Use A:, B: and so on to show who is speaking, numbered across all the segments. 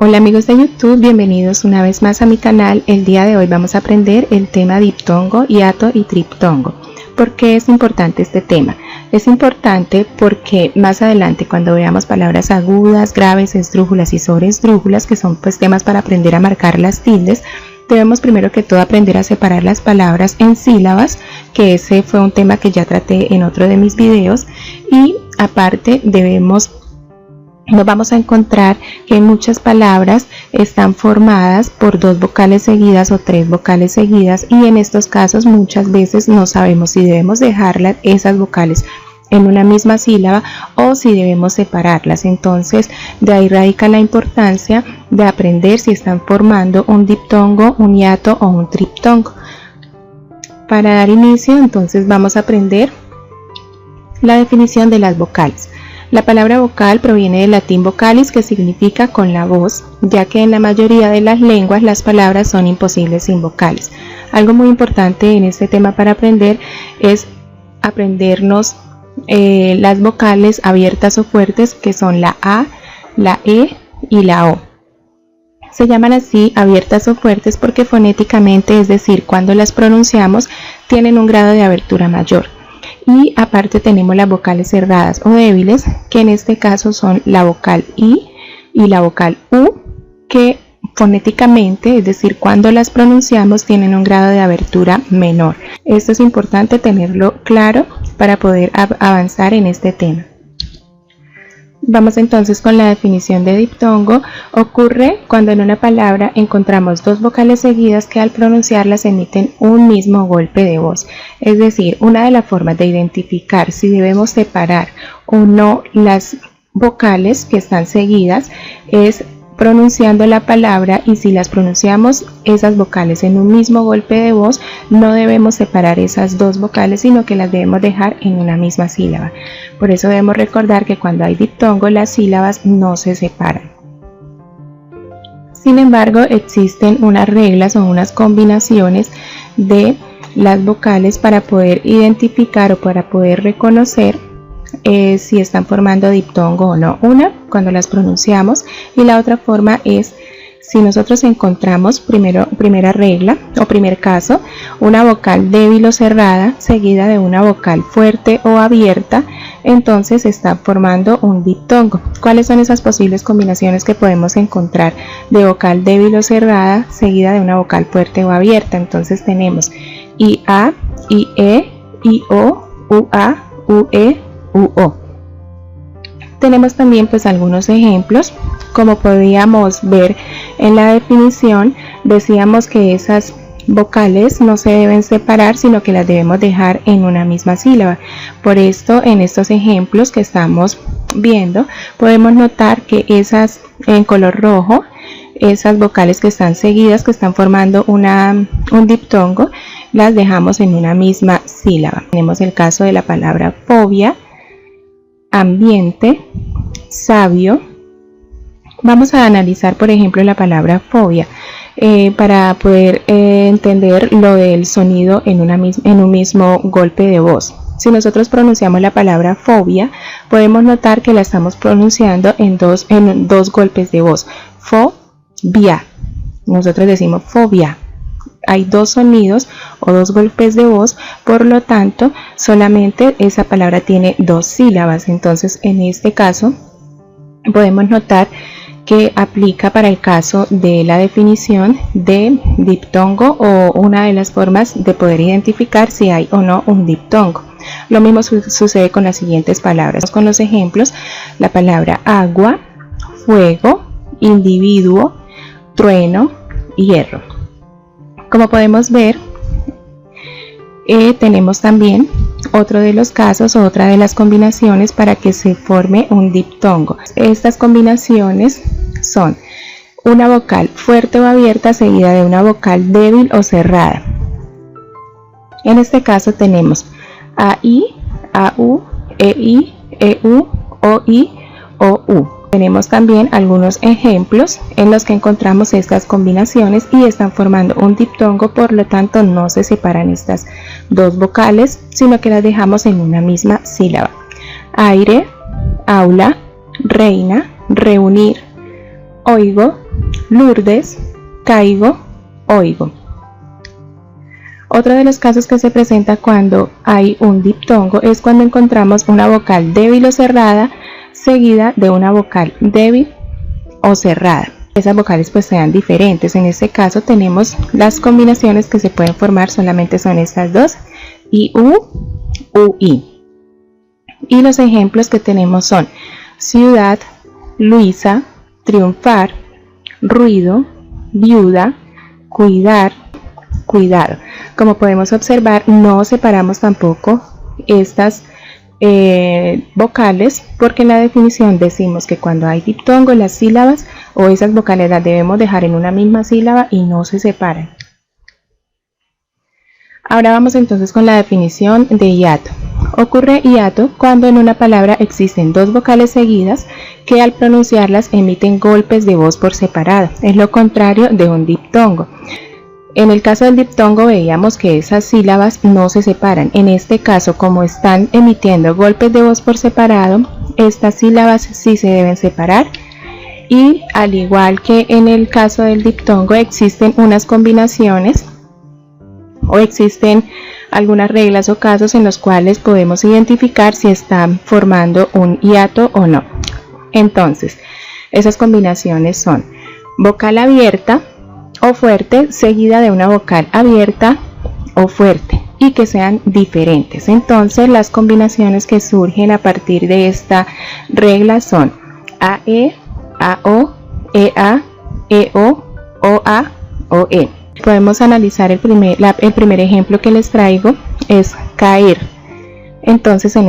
A: Hola amigos de YouTube, bienvenidos una vez más a mi canal. El día de hoy vamos a aprender el tema diptongo, hiato y triptongo. ¿Por qué es importante este tema? Es importante porque más adelante cuando veamos palabras agudas, graves, esdrújulas y sobreesdrújulas, que son pues temas para aprender a marcar las tildes, debemos primero que todo aprender a separar las palabras en sílabas, que ese fue un tema que ya traté en otro de mis videos, y aparte nos vamos a encontrar que muchas palabras están formadas por dos vocales seguidas o tres vocales seguidas, y en estos casos muchas veces no sabemos si debemos dejar esas vocales en una misma sílaba o si debemos separarlas. Entonces de ahí radica la importancia de aprender si están formando un diptongo, un hiato o un triptongo. Para dar inicio, entonces vamos a aprender la definición de las vocales. La palabra vocal proviene del latín vocalis, que significa con la voz, ya que en la mayoría de las lenguas las palabras son imposibles sin vocales. Algo muy importante en este tema para aprender es aprendernos las vocales abiertas o fuertes, que son la A, la E y la O. Se llaman así abiertas o fuertes porque fonéticamente, es decir, cuando las pronunciamos, tienen un grado de abertura mayor. Y aparte tenemos las vocales cerradas o débiles, que en este caso son la vocal I y la vocal U, que fonéticamente, es decir, cuando las pronunciamos, tienen un grado de abertura menor. Esto es importante tenerlo claro para poder avanzar en este tema. Vamos entonces con la definición de diptongo. Ocurre cuando en una palabra encontramos dos vocales seguidas que al pronunciarlas emiten un mismo golpe de voz. Es decir, una de las formas de identificar si debemos separar o no las vocales que están seguidas es pronunciando la palabra, y si las pronunciamos esas vocales en un mismo golpe de voz, no debemos separar esas dos vocales, sino que las debemos dejar en una misma sílaba. Por eso debemos recordar que cuando hay diptongo las sílabas no se separan. Sin embargo, existen unas reglas o unas combinaciones de las vocales para poder identificar o para poder reconocer si están formando diptongo o no. Una, cuando las pronunciamos, y la otra forma es si nosotros encontramos primera regla o primer caso, una vocal débil o cerrada seguida de una vocal fuerte o abierta, entonces está formando un diptongo. ¿Cuáles son esas posibles combinaciones que podemos encontrar de vocal débil o cerrada seguida de una vocal fuerte o abierta? Entonces tenemos IA, IE, IO, UA, UE, UO. Tenemos también pues algunos ejemplos. Como podíamos ver en la definición, decíamos que esas vocales no se deben separar, sino que las debemos dejar en una misma sílaba. Por esto, en estos ejemplos que estamos viendo, podemos notar que esas en color rojo, esas vocales que están seguidas, que están formando un diptongo, las dejamos en una misma sílaba. Tenemos el caso de la palabra fobia, ambiente, sabio. Vamos a analizar, por ejemplo, la palabra fobia para poder entender lo del sonido en un mismo golpe de voz. Si nosotros pronunciamos la palabra fobia, podemos notar que la estamos pronunciando en dos golpes de voz. Fobia. Nosotros decimos fobia. Hay dos sonidos o dos golpes de voz, por lo tanto solamente esa palabra tiene dos sílabas. Entonces en este caso podemos notar que aplica para el caso de la definición de diptongo, o una de las formas de poder identificar si hay o no un diptongo. Lo mismo sucede con las siguientes palabras. Con los ejemplos, la palabra agua, fuego, individuo, trueno, hierro. Como podemos ver, tenemos también otro de los casos, otra de las combinaciones para que se forme un diptongo. Estas combinaciones son una vocal fuerte o abierta seguida de una vocal débil o cerrada. En este caso tenemos AI, AU, EI, EU, OI, OU. Tenemos también algunos ejemplos en los que encontramos estas combinaciones y están formando un diptongo, por lo tanto no se separan estas dos vocales, sino que las dejamos en una misma sílaba. Aire, aula, reina, reunir, oigo, Lourdes, caigo, oigo. Otro de los casos que se presenta cuando hay un diptongo es cuando encontramos una vocal débil o cerrada seguida de una vocal débil o cerrada. Esas vocales pues sean diferentes. En este caso tenemos las combinaciones que se pueden formar, solamente son estas dos, IU, UI. Y los ejemplos que tenemos son ciudad, Luisa, triunfar, ruido, viuda, cuidar, cuidado. Como podemos observar, no separamos tampoco estas vocales, porque en la definición decimos que cuando hay diptongo las sílabas o esas vocales las debemos dejar en una misma sílaba y no se separan. Ahora vamos entonces con la definición de hiato. Ocurre hiato cuando en una palabra existen dos vocales seguidas que al pronunciarlas emiten golpes de voz por separado. Es lo contrario de un diptongo. En el caso del diptongo veíamos que esas sílabas no se separan. En este caso, como están emitiendo golpes de voz por separado, estas sílabas sí se deben separar. Y al igual que en el caso del diptongo, existen unas combinaciones o existen algunas reglas o casos en los cuales podemos identificar si están formando un hiato o no. Entonces, esas combinaciones son vocal abierta o fuerte seguida de una vocal abierta o fuerte y que sean diferentes. Entonces, las combinaciones que surgen a partir de esta regla son AE, AO, EA, EO, OA, OE. Podemos analizar el primer ejemplo que les traigo, es caer. Entonces en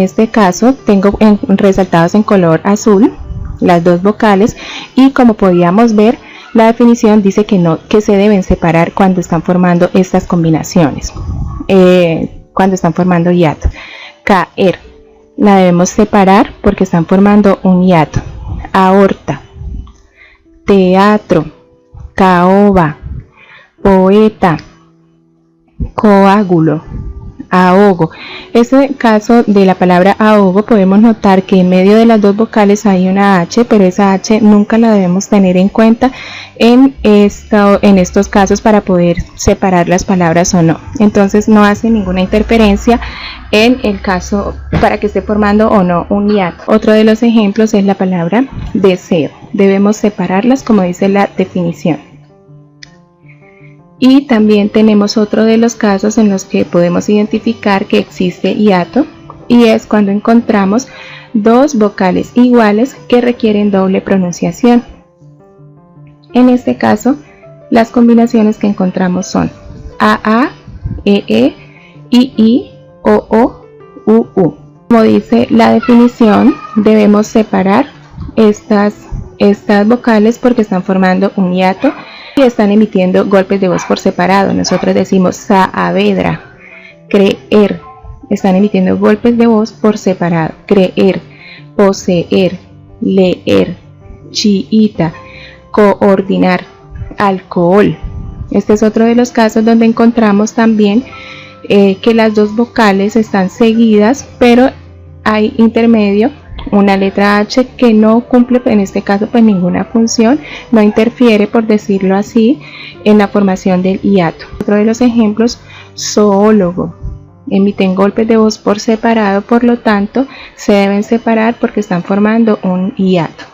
A: este caso tengo resaltados en color azul las dos vocales y como podíamos ver, la definición dice que se deben separar cuando están formando estas combinaciones, cuando están formando hiato. Caer, la debemos separar porque están formando un hiato. Aorta, teatro, caoba, poeta, coágulo, ahogo. Este caso de la palabra ahogo podemos notar que en medio de las dos vocales hay una H, pero esa H nunca la debemos tener en cuenta en estos casos para poder separar las palabras o no. Entonces no hace ninguna interferencia en el caso para que esté formando o no un hiato. Otro de los ejemplos es la palabra deseo. Debemos separarlas como dice la definición. Y también tenemos otro de los casos en los que podemos identificar que existe hiato y es cuando encontramos dos vocales iguales que requieren doble pronunciación. En este caso, las combinaciones que encontramos son AA, EE, II, OO, UU. Como dice la definición, debemos separar estas vocales porque están formando un hiato y están emitiendo golpes de voz por separado. Nosotros decimos Saavedra, creer, están emitiendo golpes de voz por separado. Creer, poseer, leer, chiita, coordinar, alcohol. Este es otro de los casos donde encontramos también que las dos vocales están seguidas, pero hay intermedio una letra H que no cumple en este caso pues ninguna función, no interfiere, por decirlo así, en la formación del hiato. Otro de los ejemplos, zoólogo, emiten golpes de voz por separado, por lo tanto se deben separar porque están formando un hiato.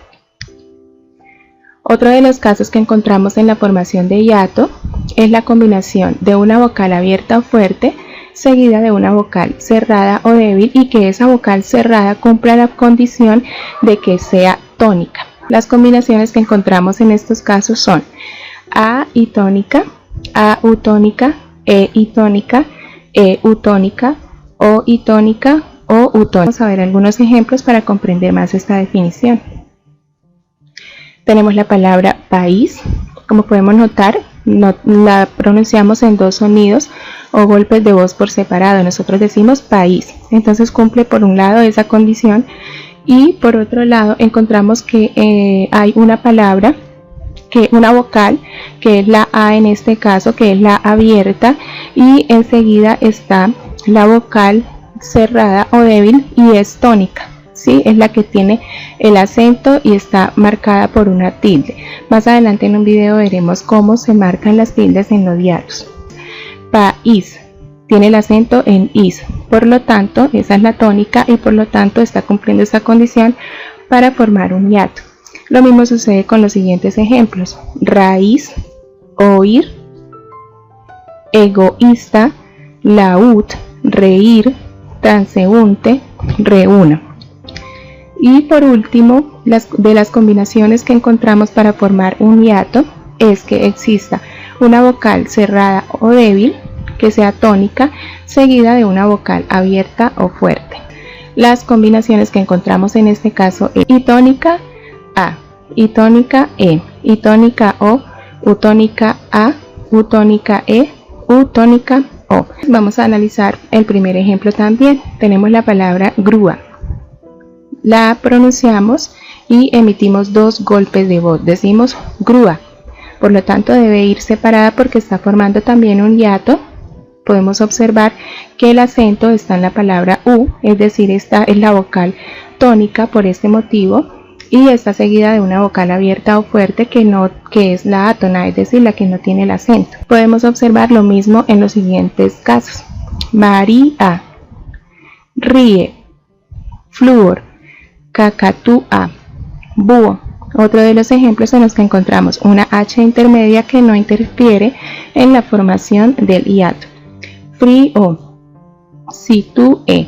A: Otro de los casos que encontramos en la formación de hiato es la combinación de una vocal abierta o fuerte seguida de una vocal cerrada o débil y que esa vocal cerrada cumpla la condición de que sea tónica. Las combinaciones que encontramos en estos casos son A y tónica, AU tónica, E y tónica, EU tónica, O y tónica, O U tónica. Vamos a ver algunos ejemplos para comprender más esta definición. Tenemos la palabra país. Como podemos notar, la pronunciamos en dos sonidos o golpes de voz por separado. Nosotros decimos país, entonces cumple por un lado esa condición y por otro lado encontramos que hay una palabra, una vocal que es la A en este caso, que es la abierta, y enseguida está la vocal cerrada o débil y es tónica. ¿sí? Es la que tiene el acento y está marcada por una tilde. Más adelante en un video veremos cómo se marcan las tildes en los diálogos. País tiene el acento en is, por lo tanto esa es la tónica y por lo tanto está cumpliendo esa condición para formar un hiato. Lo mismo sucede con los siguientes ejemplos: raíz, oír, egoísta, laúd, reír, transeúnte, reúna. Y por último, de las combinaciones que encontramos para formar un hiato es que exista una vocal cerrada o débil que sea tónica seguida de una vocal abierta o fuerte. Las combinaciones que encontramos en este caso es I tónica A, I tónica E, I tónica O, U tónica A, U tónica E, U tónica O. Vamos a analizar el primer ejemplo también. Tenemos la palabra grúa. La pronunciamos y emitimos dos golpes de voz. Decimos grúa. Por lo tanto debe ir separada porque está formando también un hiato. Podemos observar que el acento está en la palabra U, es decir, esta es la vocal tónica por este motivo, y está seguida de una vocal abierta o fuerte que es la átona, es decir, la que no tiene el acento. Podemos observar lo mismo en los siguientes casos: María, ríe, flúor, cacatúa, búho. Otro de los ejemplos en los que encontramos una H intermedia que no interfiere en la formación del hiato: frío, situé,